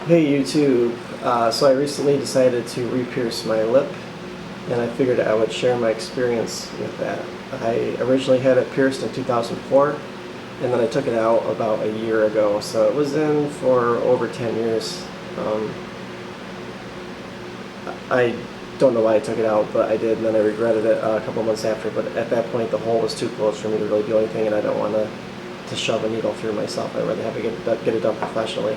Hey YouTube, so I recently decided to re-pierce my lip, and I figured I would share my experience with that. I originally had it pierced in 2004, and then I took it out about a year ago, so it was in for over 10 years. I don't know why I took it out, but I did, and then I regretted it a couple months after, but at that point the hole was too close for me to really do anything, and I don't want to shove a needle through myself. I'd rather have it get it done professionally.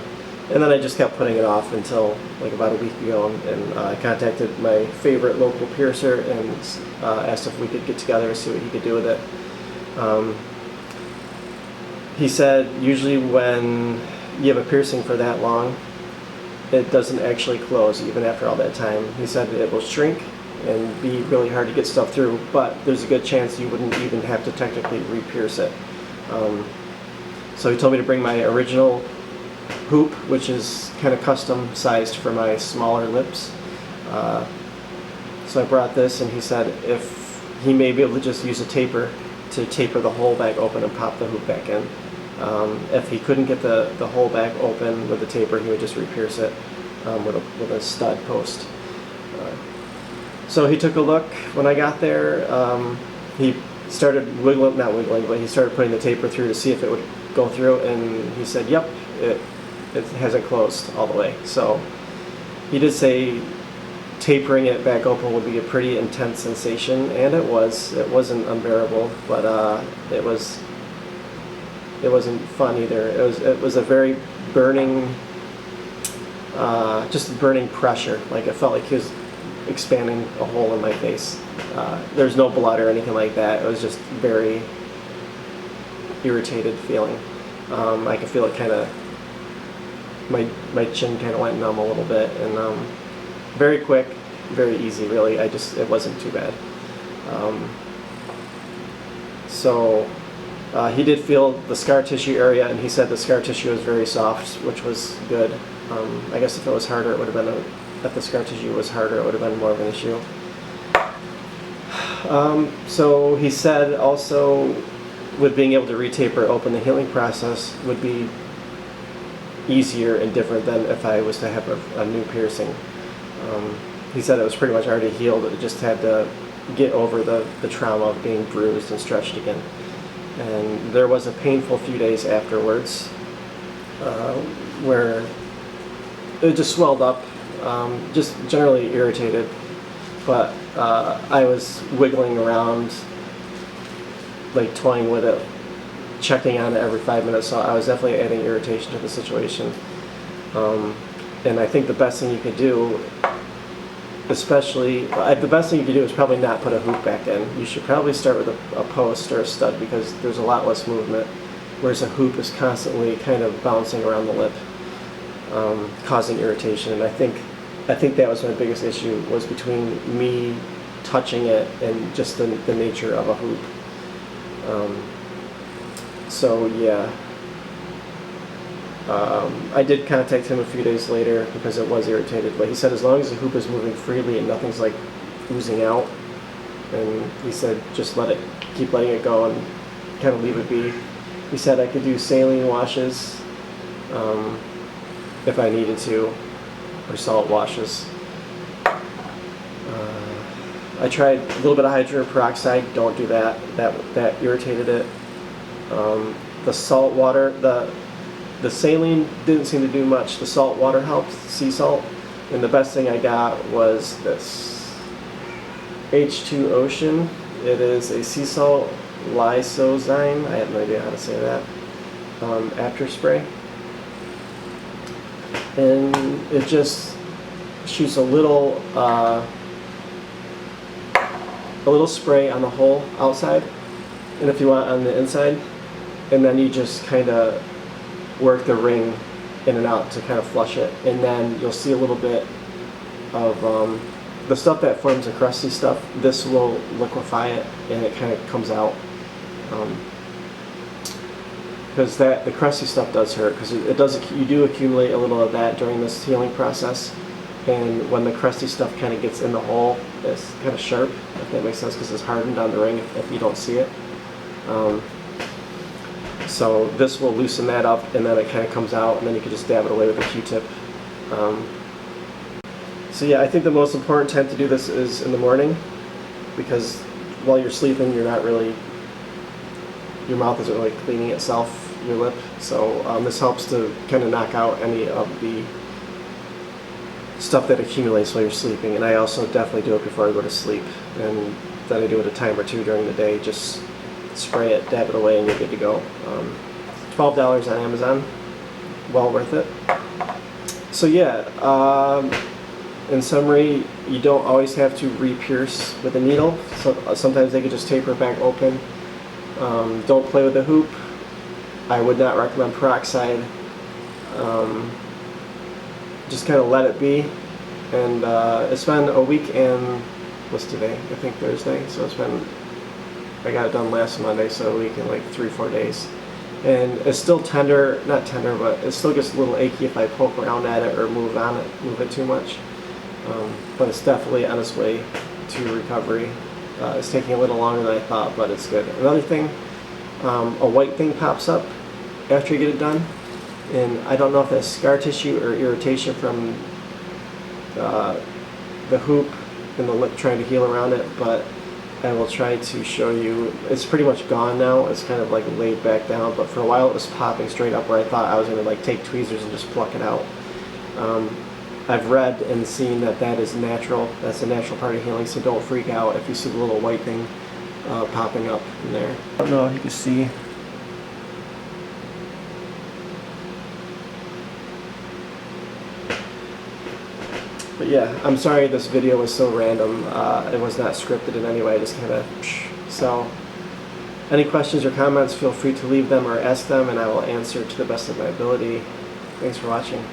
And then I just kept putting it off until like about a week ago, and I contacted my favorite local piercer and asked if we could get together and see what he could do with it. He said usually when you have a piercing for that long, it doesn't actually close even after all that time. He said it will shrink and be really hard to get stuff through, but there's a good chance you wouldn't even have to technically re-pierce it. So he told me to bring my original hoop, which is kind of custom sized for my smaller lips. So I brought this, and he said if he may be able to just use a taper to taper the hole back open and pop the hoop back in. If he couldn't get the hole back open with the taper, he would just re-pierce it with a stud post. So he took a look. When I got there, he started not wiggling, but he started putting the taper through to see if it would go through, and he said, yep, it hasn't closed all the way. So he did say tapering it back open would be a pretty intense sensation, and it was. It wasn't unbearable, but it wasn't fun either. It was a very burning, just burning pressure. Like it felt like he was expanding a hole in my face. There's no blood or anything like that. It was just very irritated feeling. I could feel it kind of, my chin kind of went numb a little bit, and very quick, very easy really. It wasn't too bad. So he did feel the scar tissue area, and he said the scar tissue was very soft, which was good. I guess if it was harder, it would have been if the scar tissue was harder, it would have been more of an issue. So he said also, with being able to retaper open, the healing process would be easier and different than if I was to have a new piercing. He said it was pretty much already healed. It just had to get over the trauma of being bruised and stretched again. And there was a painful few days afterwards where it just swelled up, just generally irritated. But I was wiggling around, like toying with it, checking on it every 5 minutes, so I was definitely adding irritation to the situation. And I think the best thing you could do, the best thing you could do is probably not put a hoop back in. You should probably start with a post or a stud, because there's a lot less movement, whereas a hoop is constantly kind of bouncing around the lip, causing irritation. And I think that was my biggest issue, was between me touching it and just the nature of a hoop. So yeah, I did contact him a few days later because it was irritated, but he said as long as the hoop is moving freely and nothing's like oozing out, and he said just keep letting it go and kind of leave it be. He said I could do saline washes if I needed to, or salt washes. I tried a little bit of hydrogen peroxide. Don't do that. That irritated it. The salt water, the saline didn't seem to do much. The salt water helped, sea salt. And the best thing I got was this H2 Ocean. It is a sea salt lysozyme. I have no idea how to say that. After spray. And it just shoots a little spray on the hole outside, and if you want on the inside, and then you just kind of work the ring in and out to kind of flush it, and then you'll see a little bit of the stuff that forms the crusty stuff. This will liquefy it, and it kind of comes out, because the crusty stuff does hurt, because you do accumulate a little of that during this healing process. And when the crusty stuff kind of gets in the hole, it's kind of sharp, if that makes sense, because it's hardened on the ring if you don't see it. So this will loosen that up, and then it kind of comes out, and then you can just dab it away with a Q-tip. So yeah, I think the most important time to do this is in the morning, because while you're sleeping, you're not really, your mouth isn't really cleaning itself, your lip. So this helps to kind of knock out any of the stuff that accumulates while you're sleeping. And I also definitely do it before I go to sleep, and then I do it a time or two during the day. Just spray it, dab it away, and you're good to go. $12 on Amazon, well worth it. So yeah, in summary, you don't always have to re-pierce with a needle. So sometimes they could just taper it back open. Don't play with the hoop. I would not recommend peroxide. Just kind of let it be. And it's been a week and what's today? I think Thursday. So it's been, I got it done last Monday, so a week and like 3-4 days. And it's still tender, not tender, but it still gets a little achy if I poke around at it or move it too much. But it's definitely on its way to recovery. It's taking a little longer than I thought, but it's good. Another thing, a white thing pops up after you get it done, and I don't know if that's scar tissue or irritation from the hoop and the lip trying to heal around it, but I will try to show you. It's pretty much gone now. It's kind of like laid back down, but for a while it was popping straight up where I thought I was going to like take tweezers and just pluck it out. I've read and seen that that is natural. That's a natural part of healing, so don't freak out if you see the little white thing popping up in there. I don't know if you can see. But yeah, I'm sorry this video was so random. It was not scripted in any way, I just kind of so any questions or comments, feel free to leave them or ask them, and I will answer to the best of my ability. Thanks for watching.